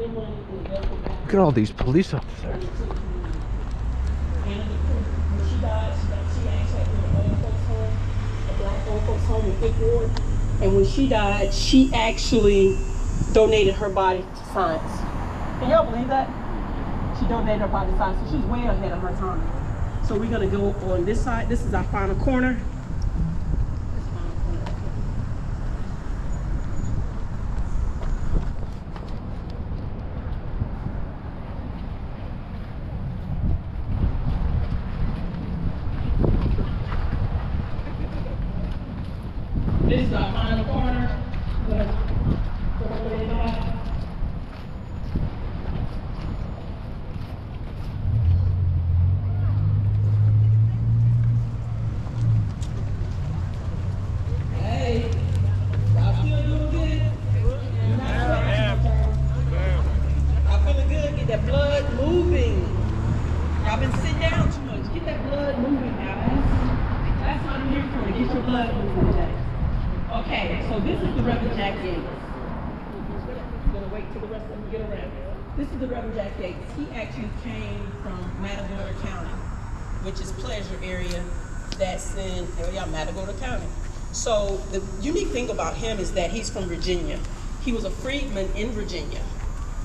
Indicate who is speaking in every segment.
Speaker 1: Look at all these police officers.
Speaker 2: When she died, she actually had an old folks home, a black old folks home in Fifth Ward. And when she died, she actually donated her body to science. Can y'all believe that? She donated her body to science, so she's way ahead of her time. So we're gonna go on this side. This is our final corner. This is our final corner. Hey, y'all still doing good? You're not sweating. Y'all feeling good? Get that blood moving. Y'all been sitting down too much. Get that blood moving, guys. That's what I'm here for, to get your blood moving today. Okay, so this is the Reverend Jack Yates. I'm gonna wait till the rest of them get around. This is the Reverend Jack Yates. He actually came from Matagorda County, which is pleasure area that's in Matagorda County. So the unique thing about him is that he's from Virginia. He was a freedman in Virginia.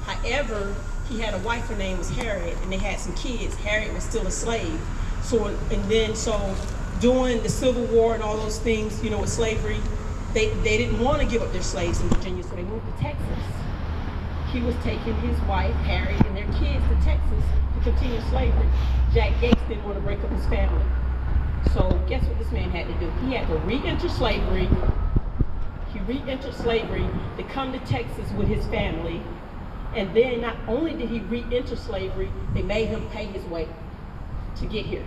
Speaker 2: However, he had a wife, her name was Harriet, and they had some kids. Harriet was still a slave. So during the Civil War and all those things, with slavery, they didn't want to give up their slaves in Virginia, so they moved to Texas. He was taking his wife, Harriet, and their kids to Texas to continue slavery. Jack Yates didn't want to break up his family. So guess what this man had to do? He had to re-enter slavery. He re-entered slavery to come to Texas with his family. And then not only did he re-enter slavery, they made him pay his way to get here.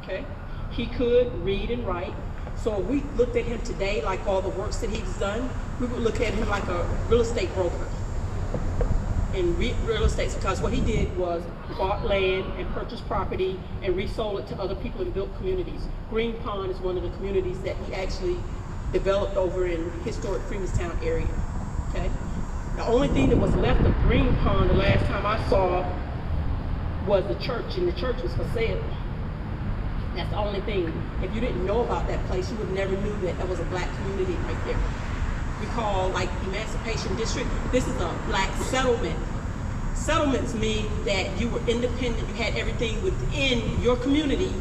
Speaker 2: Okay? He could read and write. So if we looked at him today, like all the works that he's done, we would look at him like a real estate broker in real estate, because what he did was bought land and purchased property and resold it to other people and built communities. Green Pond is one of the communities that he actually developed over in historic Freemanstown area. Okay? The only thing that was left of Green Pond the last time I saw was the church, and the church was for sale. That's the only thing. If you didn't know about that place, you would never knew that there was a black community right there. We call like Emancipation District. This is a black settlement. Settlements mean that you were independent, you had everything within your community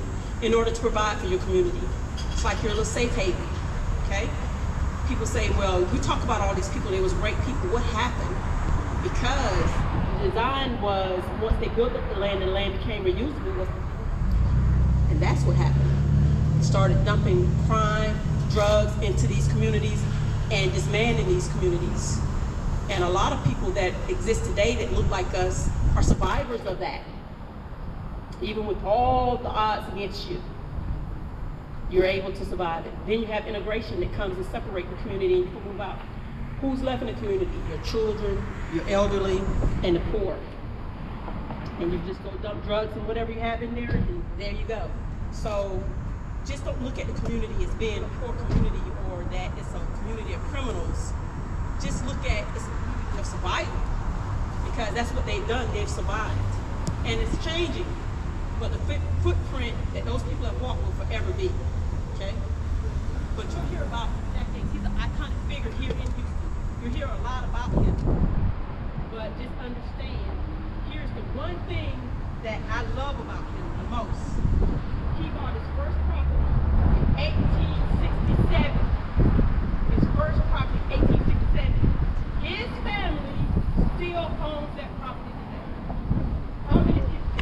Speaker 2: in order to provide for your community. It's like your little safe haven, okay? People say, well, we talk about all these people, they was great people. What happened? Because the design was, once they built up the land and the land became reusable, and that's what happened. They started dumping crime, drugs into these communities and dismantling these communities. And a lot of people that exist today that look like us are survivors of that. Even with all the odds against you, you're able to survive it. Then you have integration that comes and separate the community and people move out. Who's left in the community? Your children, your elderly, and the poor. And you just go dump drugs and whatever you have in there, and there you go. So just don't look at the community as being a poor community or that it's a community of criminals. Just look at it's a community of survival, because that's what they've done. They've survived, and it's changing. But the footprint that those people have walked will forever be. Okay. But you'll hear about Jack Yates. He's an iconic figure here in Houston. You'll hear a lot about him. But just understand, here's the one thing that I love about him the most. He bought his first property